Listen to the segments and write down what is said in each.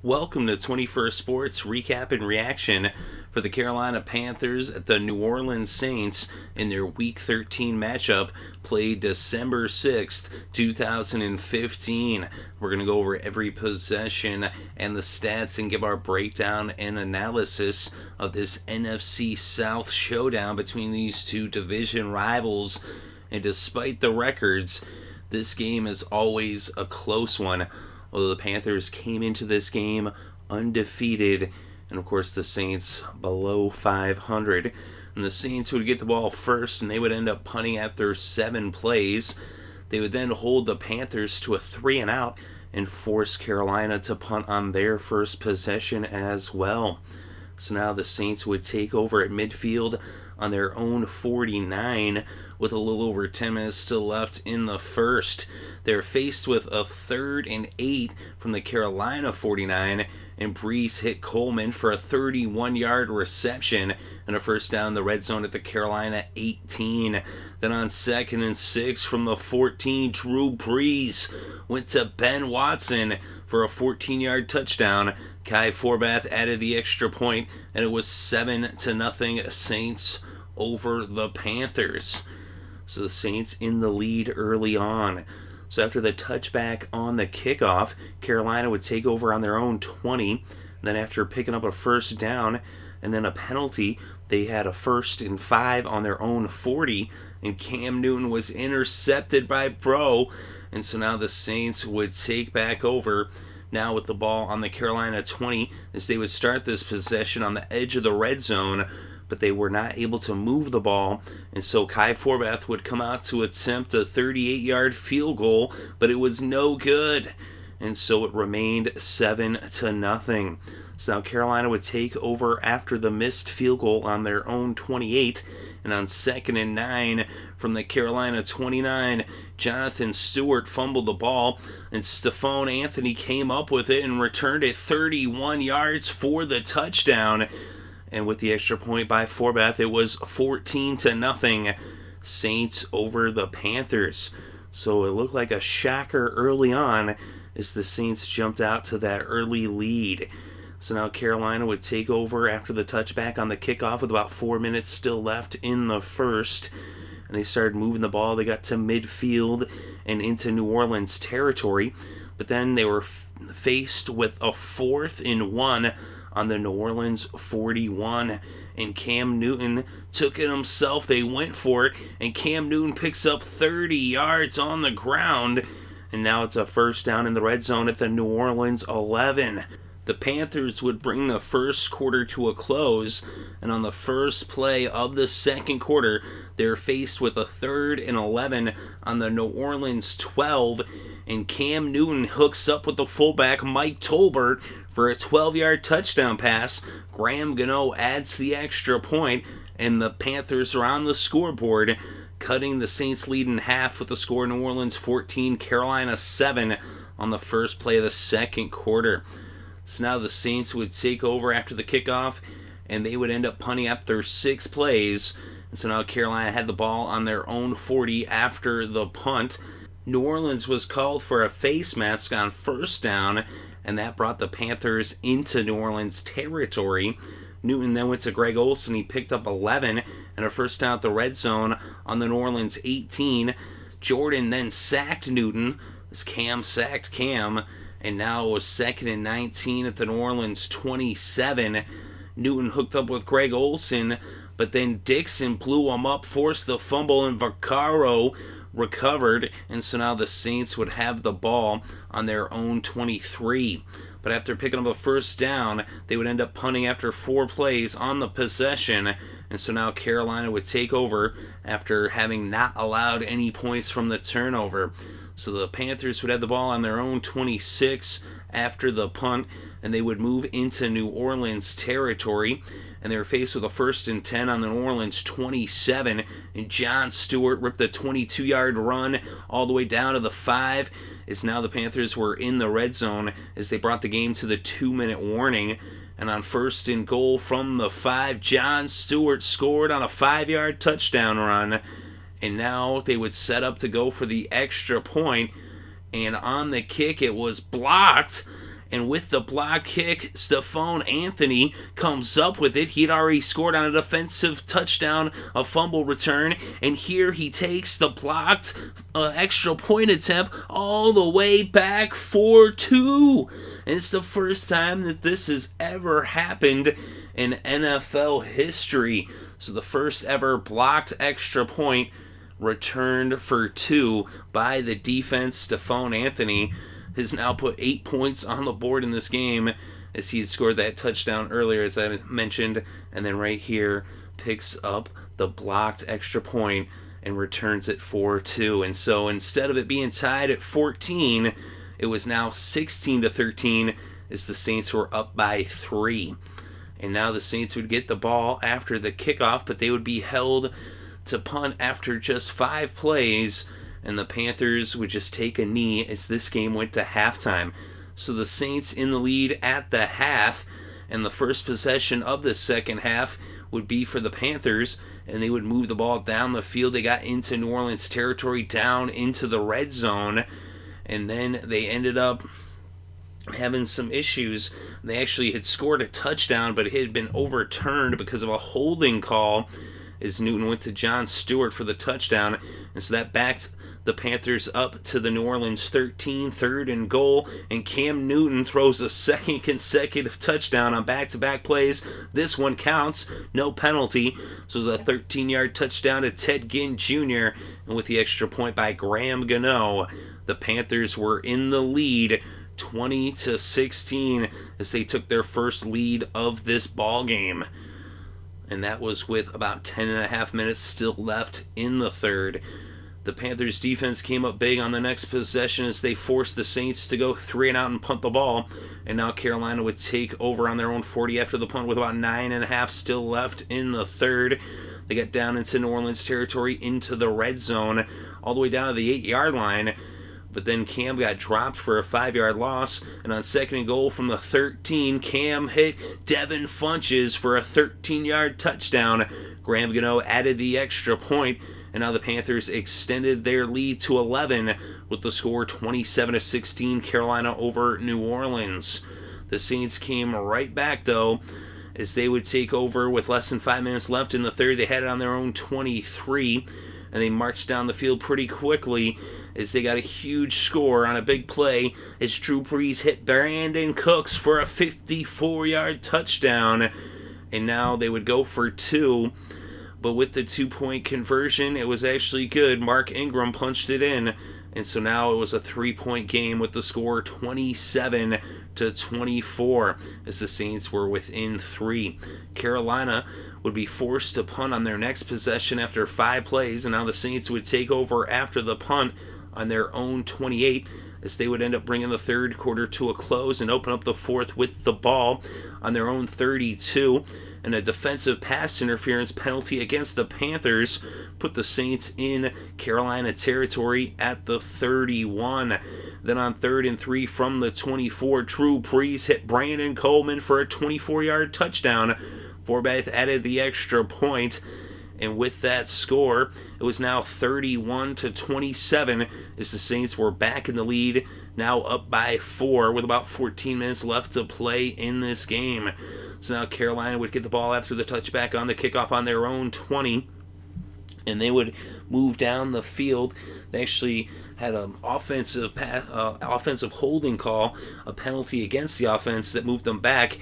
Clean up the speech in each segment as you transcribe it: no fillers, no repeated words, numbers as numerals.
Welcome to 21st Sports Recap and Reaction for the Carolina Panthers at the New Orleans Saints in their Week 13 matchup played December 6th, 2015. We're going to go over every possession and the stats and give our breakdown and analysis of this NFC South showdown between these two division rivals. And despite the records, this game is always a close one. Although the Panthers came into this game undefeated, and of course the Saints below 500. And the Saints would get the ball first, and they would end up punting after 7 plays. They would then hold the Panthers to a 3-and-out and force Carolina to punt on their first possession as well. So now the Saints would take over at midfield on their own 49 with a little over 10 minutes still left in the first. They're faced with a 3rd and 8 from the Carolina 49, and Brees hit Coleman for a 31-yard reception and a first down in the red zone at the Carolina 18. Then on 2nd and 6 from the 14, Drew Brees went to Ben Watson for a 14-yard touchdown. Kai Forbath added the extra point, and it was 7-0 Saints over the Panthers. So the Saints in the lead early on. So after the touchback on the kickoff, Carolina would take over on their own 20. Then after picking up a first down and then a penalty, they had a 1st and 5 on their own 40, and Cam Newton was intercepted by Bro. And so now the Saints would take back over now with the ball on the Carolina 20 as they would start this possession on the edge of the red zone, but they were not able to move the ball, and so Kai Forbath would come out to attempt a 38-yard field goal, but it was no good, and so it remained 7-0. So now Carolina would take over after the missed field goal on their own 28, and on 2nd and 9 from the Carolina 29, Jonathan Stewart fumbled the ball, and Stephone Anthony came up with it and returned it 31 yards for the touchdown. And with the extra point by Forbath, it was 14-0 Saints over the Panthers. So it looked like a shocker early on as the Saints jumped out to that early lead. So now Carolina would take over after the touchback on the kickoff with about 4 minutes still left in the first. And they started moving the ball. They got to midfield and into New Orleans territory. But then they were faced with a 4th and 1 on the New Orleans 41, and Cam Newton took it himself. They went for it, and Cam Newton picks up 30 yards on the ground, and now it's a first down in the red zone at the New Orleans 11. The Panthers would bring the first quarter to a close, and on the first play of the second quarter, they're faced with a 3rd and 11 on the New Orleans 12, and Cam Newton hooks up with the fullback Mike Tolbert for a 12-yard touchdown pass. Graham Gano adds the extra point, and the Panthers are on the scoreboard, cutting the Saints' lead in half with the score New Orleans 14, Carolina 7 on the first play of the second quarter. So now the Saints would take over after the kickoff, and they would end up punting after 6 plays. And so now Carolina had the ball on their own 40 after the punt. New Orleans was called for a face mask on first down, and that brought the Panthers into New Orleans territory. Newton then went to Greg Olsen. He picked up 11 and a first down at the red zone on the New Orleans 18. Jordan then sacked Newton as Cam sacked Cam, and now it was 2nd and 19 at the New Orleans 27. Newton hooked up with Greg Olsen, but then Dixon blew him up, forced the fumble, and Vaccaro recovered, and so now the Saints would have the ball on their own 23. But after picking up a first down, they would end up punting after 4 plays on the possession, and so now Carolina would take over after having not allowed any points from the turnover. So the Panthers would have the ball on their own 26 after the punt, and they would move into New Orleans territory, and they were faced with a 1st and 10 on the New Orleans 27, and John Stewart ripped a 22-yard run all the way down to the 5, as now the Panthers were in the red zone as they brought the game to the 2-minute warning. And on 1st and goal from the 5, John Stewart scored on a 5-yard touchdown run, and now they would set up to go for the extra point, and on the kick it was blocked, And with the block kick, Stephone Anthony comes up with it. He'd already scored on a defensive touchdown, a fumble return. And here he takes the blocked extra point attempt all the way back for 2. And it's the first time that this has ever happened in NFL history. So the first ever blocked extra point returned for 2 by the defense. Stephone Anthony has now put 8 points on the board in this game as he had scored that touchdown earlier, as I mentioned, and then right here picks up the blocked extra point and returns it for 2. And so instead of it being tied at 14, it was now 16-13 as the Saints were up by 3. And now the Saints would get the ball after the kickoff, but they would be held to punt after just 5 plays, and the Panthers would just take a knee as this game went to halftime. So the Saints in the lead at the half, and the first possession of the second half would be for the Panthers, and they would move the ball down the field. They got into New Orleans territory, down into the red zone, and then they ended up having some issues. They actually had scored a touchdown, but it had been overturned because of a holding call as Newton went to John Stewart for the touchdown, and so that backed the Panthers up to the New Orleans 13, 3rd and goal, and Cam Newton throws a second consecutive touchdown on back-to-back plays. This one counts, no penalty, so it was a 13-yard touchdown to Ted Ginn Jr., and with the extra point by Graham Gano, the Panthers were in the lead 20-16 as they took their first lead of this ball game. And that was with about 10.5 minutes still left in the third. The Panthers defense came up big on the next possession as they forced the Saints to go 3 and out and punt the ball. And now Carolina would take over on their own 40 after the punt with about 9.5 still left in the third. They got down into New Orleans territory into the red zone all the way down to the 8-yard line. But then Cam got dropped for a 5-yard loss. And on 2nd and goal from the 13, Cam hit Devin Funches for a 13-yard touchdown. Graham Gano added the extra point. And now the Panthers extended their lead to 11 with the score 27-16, Carolina over New Orleans. The Saints came right back, though, as they would take over with less than 5 minutes left in the third. They had it on their own 23, and they marched down the field pretty quickly as they got a huge score on a big play as Drew Brees hit Brandin Cooks for a 54-yard touchdown. And now they would go for 2. But with the 2-point conversion, it was actually good. Mark Ingram punched it in. And so now it was a 3-point game with the score 27-24 as the Saints were within 3. Carolina would be forced to punt on their next possession after 5 plays. And now the Saints would take over after the punt on their own 28 as they would end up bringing the third quarter to a close and open up the fourth with the ball on their own 32. And a defensive pass interference penalty against the Panthers put the Saints in Carolina territory at the 31. Then on 3rd and 3 from the 24, Drew Brees hit Brandon Coleman for a 24-yard touchdown. Forbath added the extra point. And with that score, it was now 31-27 as the Saints were back in the lead, now up by 4 with about 14 minutes left to play in this game. So now Carolina would get the ball after the touchback on the kickoff on their own 20, and they would move down the field. They actually had an offensive holding call, a penalty against the offense that moved them back,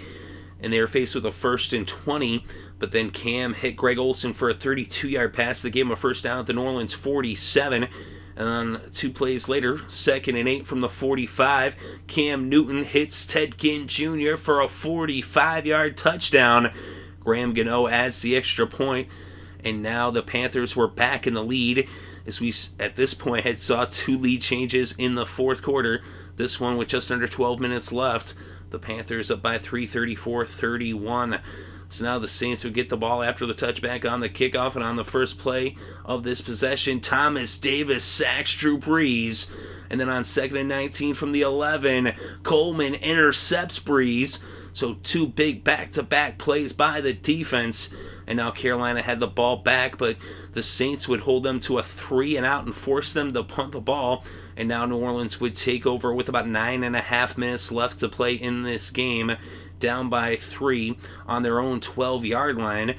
and they were faced with a 1st and 20. But then Cam hit Greg Olsen for a 32-yard pass that gave him a first down at the New Orleans 47. And then 2 plays later, 2nd and 8 from the 45, Cam Newton hits Ted Ginn Jr. for a 45-yard touchdown. Graham Gano adds the extra point, and now the Panthers were back in the lead as we, at this point, had saw 2 lead changes in the fourth quarter. This one with just under 12 minutes left. The Panthers up by 3, 34-31. So now the Saints would get the ball after the touchback on the kickoff, and on the first play of this possession, Thomas Davis sacks Drew Brees. And then on 2nd and 19 from the 11, Coleman intercepts Brees. So 2 big back-to-back plays by the defense, and now Carolina had the ball back, but the Saints would hold them to a 3-and-out and force them to punt the ball, and now New Orleans would take over with about 9.5 minutes left to play in this game, down by 3 on their own 12-yard line,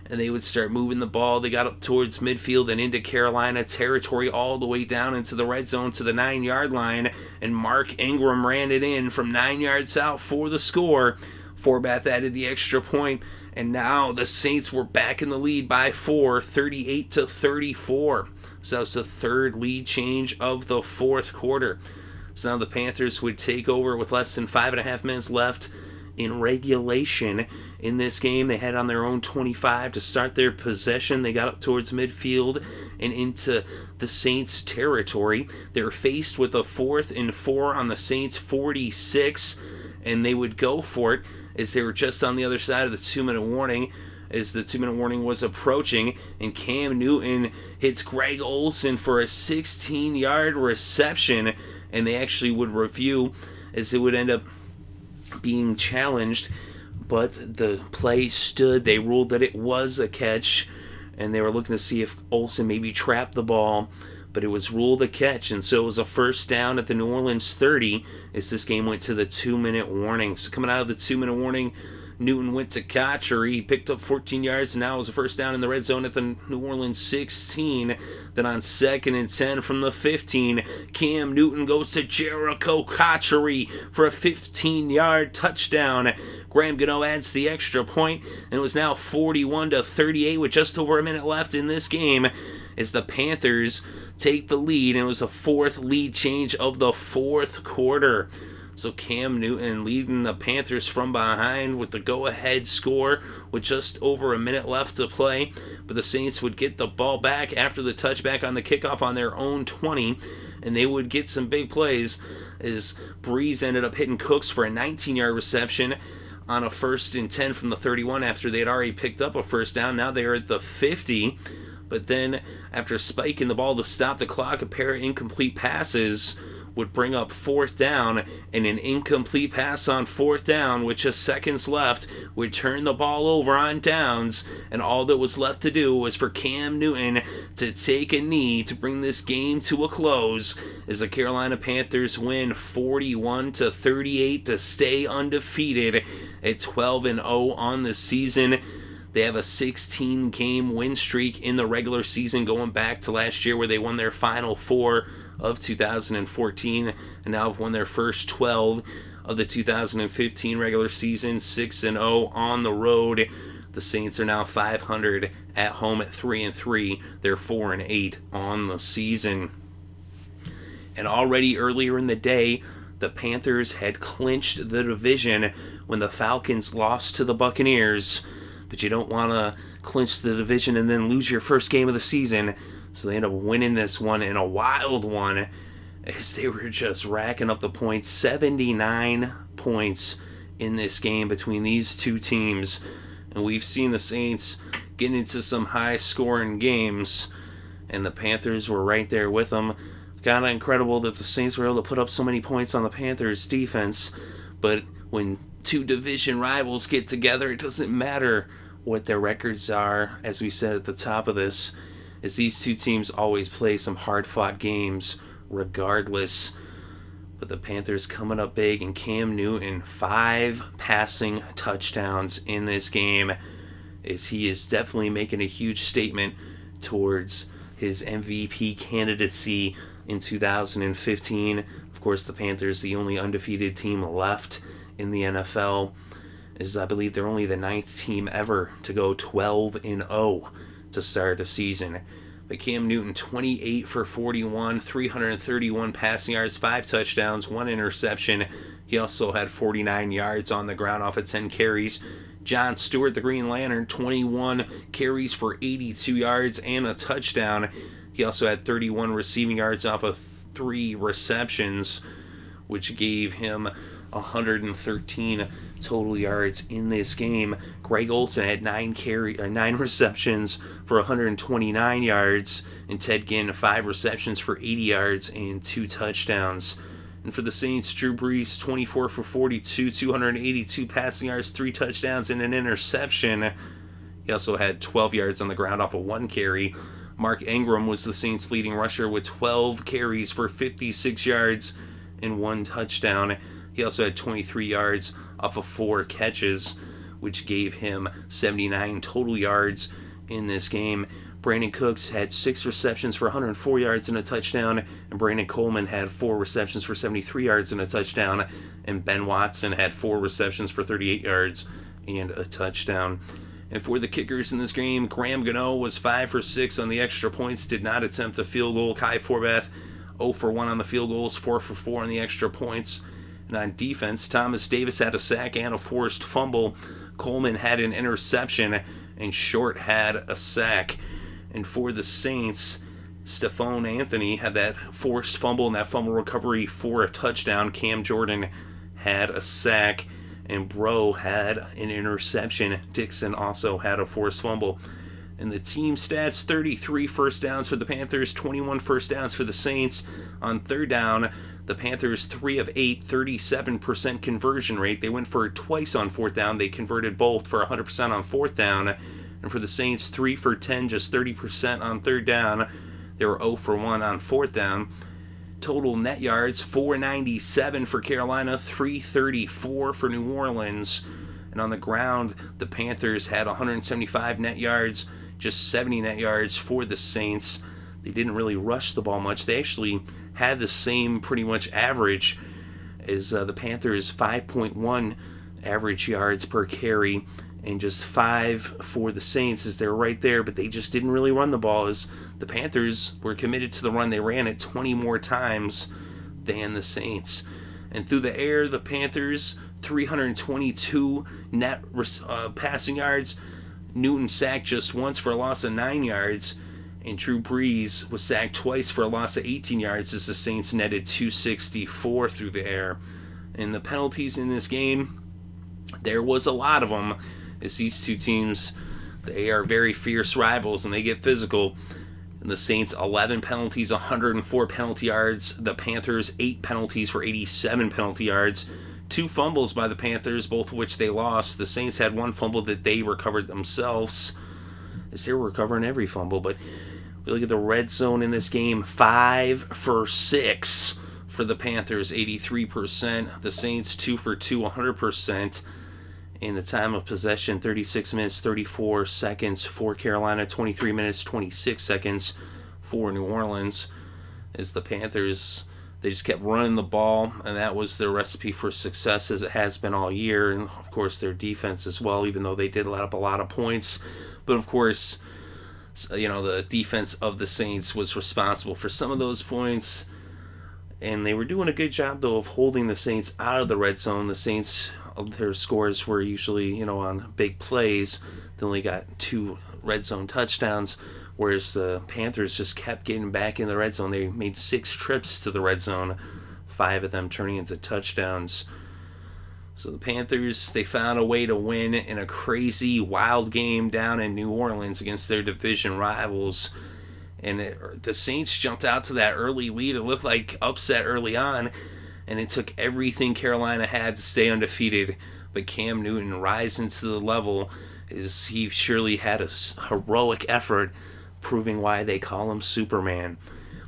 and they would start moving the ball. They got up towards midfield and into Carolina territory all the way down into the red zone to the 9-yard line, and Mark Ingram ran it in from 9 yards out for the score. Forbath added the extra point, and now the Saints were back in the lead by 4, 38-34. So that was the third lead change of the fourth quarter. So now the Panthers would take over with less than 5.5 minutes left in regulation in this game. They had on their own 25 to start their possession. They got up towards midfield and into the Saints territory. They were faced with a 4th and 4 on the Saints 46, and they would go for it as they were just on the other side of the 2-minute warning. As the 2-minute warning was approaching, and Cam Newton hits Greg Olsen for a 16-yard reception, and they actually would review as it would end up being challenged, but the play stood. They ruled that it was a catch, and they were looking to see if Olsen maybe trapped the ball, but it was ruled a catch, and so it was a first down at the New Orleans 30 as this game went to the 2-minute warning. So coming out of the 2-minute warning, Newton went to Cotchery. He picked up 14 yards, and now it was a first down in the red zone at the New Orleans 16. Then on 2nd and 10 from the 15, Cam Newton goes to Jericho Cotchery for a 15-yard touchdown. Graham Gano adds the extra point, and it was now 41-38 with just over a minute left in this game as the Panthers take the lead, and it was the 4th lead change of the fourth quarter. So Cam Newton leading the Panthers from behind with the go-ahead score with just over a minute left to play. But the Saints would get the ball back after the touchback on the kickoff on their own 20, and they would get some big plays as Brees ended up hitting Cooks for a 19-yard reception on a 1st and 10 from the 31 after they had already picked up a first down. Now they are at the 50. But then after spiking the ball to stop the clock, a pair of incomplete passes would bring up 4th down, and an incomplete pass on 4th down with just seconds left would turn the ball over on downs, and all that was left to do was for Cam Newton to take a knee to bring this game to a close as the Carolina Panthers win 41-38 to stay undefeated at 12-0 on the season. They have a 16-game win streak in the regular season going back to last year where they won their final 4 of 2014 and now have won their first 12 of the 2015 regular season, 6-0 on the road. The Saints are now 500 at home at 3-3. They're 4-8 on the season. And already earlier in the day, the Panthers had clinched the division when the Falcons lost to the Buccaneers. But you don't want to clinch the division and then lose your first game of the season. So they end up winning this one in a wild one as they were just racking up the points. 79 points in this game between these two teams. And we've seen the Saints get into some high-scoring games, and the Panthers were right there with them. Kind of incredible that the Saints were able to put up so many points on the Panthers' defense. But when two division rivals get together, it doesn't matter what their records are, as we said at the top of this, as these two teams always play some hard-fought games regardless. But the Panthers coming up big, and Cam Newton, 5 passing touchdowns in this game, as he is definitely making a huge statement towards his MVP candidacy in 2015. Of course, the Panthers, the only undefeated team left in the NFL, as I believe they're only the 9th team ever to go 12-0 to start a season. But Cam Newton, 28 for 41, 331 passing yards, 5 touchdowns, 1 interception. He also had 49 yards on the ground off of 10 carries. John Stewart, the Green Lantern, 21 carries for 82 yards and a touchdown. He also had 31 receiving yards off of 3 receptions, which gave him 113 total yards in this game. Greg Olsen had 9 receptions for 129 yards, and Ted Ginn 5 receptions for 80 yards and 2 touchdowns. And for the Saints, Drew Brees, 24 for 42, 282 passing yards, 3 touchdowns, and an interception. He also had 12 yards on the ground off of 1 carry. Mark Ingram was the Saints' leading rusher with 12 carries for 56 yards and 1 touchdown. He also had 23 yards off of 4 catches, which gave him 79 total yards in this game. Brandin Cooks had 6 receptions for 104 yards and a touchdown, and Brandon Coleman had 4 receptions for 73 yards and a touchdown, and Ben Watson had 4 receptions for 38 yards and a touchdown. And for the kickers in this game, Graham Gano was 5 for 6 on the extra points, did not attempt a field goal. Kai Forbath, 0 for 1 on the field goals, 4 for 4 on the extra points. And on defense, Thomas Davis had a sack and a forced fumble. Coleman had an interception, and Short had a sack. And for the Saints, Stephone Anthony had that forced fumble and that fumble recovery for a touchdown. Cam Jordan had a sack, and Bro had an interception. Dixon also had a forced fumble. And the team stats, 33 first downs for the Panthers, 21 first downs for the Saints. On third down, the Panthers 3 of 8, 37% conversion rate. They went for it twice on fourth down. They converted both for 100% on fourth down. And for the Saints, 3 for 10, just 30% on third down. They were 0 for 1 on fourth down. Total net yards, 497 for Carolina, 334 for New Orleans. And on the ground, the Panthers had 175 net yards, just 70 net yards for the Saints. They didn't really rush the ball much. They actually had the same pretty much average as the Panthers, 5.1 average yards per carry, and just 5 for the Saints, as they're right there, but they just didn't really run the ball, as the Panthers were committed to the run. They ran it 20 more times than the Saints. And through the air, the Panthers, 322 net passing yards. Newton sacked just once for a loss of 9 yards, and Drew Brees was sacked twice for a loss of 18 yards, as the Saints netted 264 through the air. And the penalties in this game, there was a lot of them, as these two teams, they are very fierce rivals and they get physical. And the Saints, 11 penalties, 104 penalty yards. The Panthers, 8 penalties for 87 penalty yards. 2 fumbles by the Panthers, both of which they lost. The Saints had 1 fumble that they recovered themselves, as they were recovering every fumble. But we look at the red zone in this game, 5 for 6 for the Panthers, 83%. The Saints, 2 for 2, 100%. In the time of possession, 36 minutes, 34 seconds for Carolina, 23 minutes, 26 seconds for New Orleans. As the Panthers, they just kept running the ball, and that was their recipe for success, as it has been all year. And, of course, their defense as well, even though they did let up a lot of points. But, of course, the defense of the Saints was responsible for some of those points. And they were doing a good job, though, of holding the Saints out of the red zone. The Saints, their scores were usually, on big plays. They only got 2 red zone touchdowns, whereas the Panthers just kept getting back in the red zone. They made 6 trips to the red zone, 5 of them turning into touchdowns. So the Panthers, they found a way to win in a crazy, wild game down in New Orleans against their division rivals. And the Saints jumped out to that early lead. It looked like upset early on, and it took everything Carolina had to stay undefeated. But Cam Newton rising to the level, as he surely had a heroic effort, proving why they call him Superman.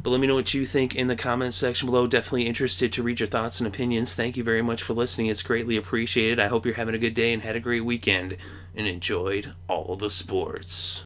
But let me know what you think in the comments section below. Definitely interested to read your thoughts and opinions. Thank you very much for listening. It's greatly appreciated. I hope you're having a good day and had a great weekend and enjoyed all the sports.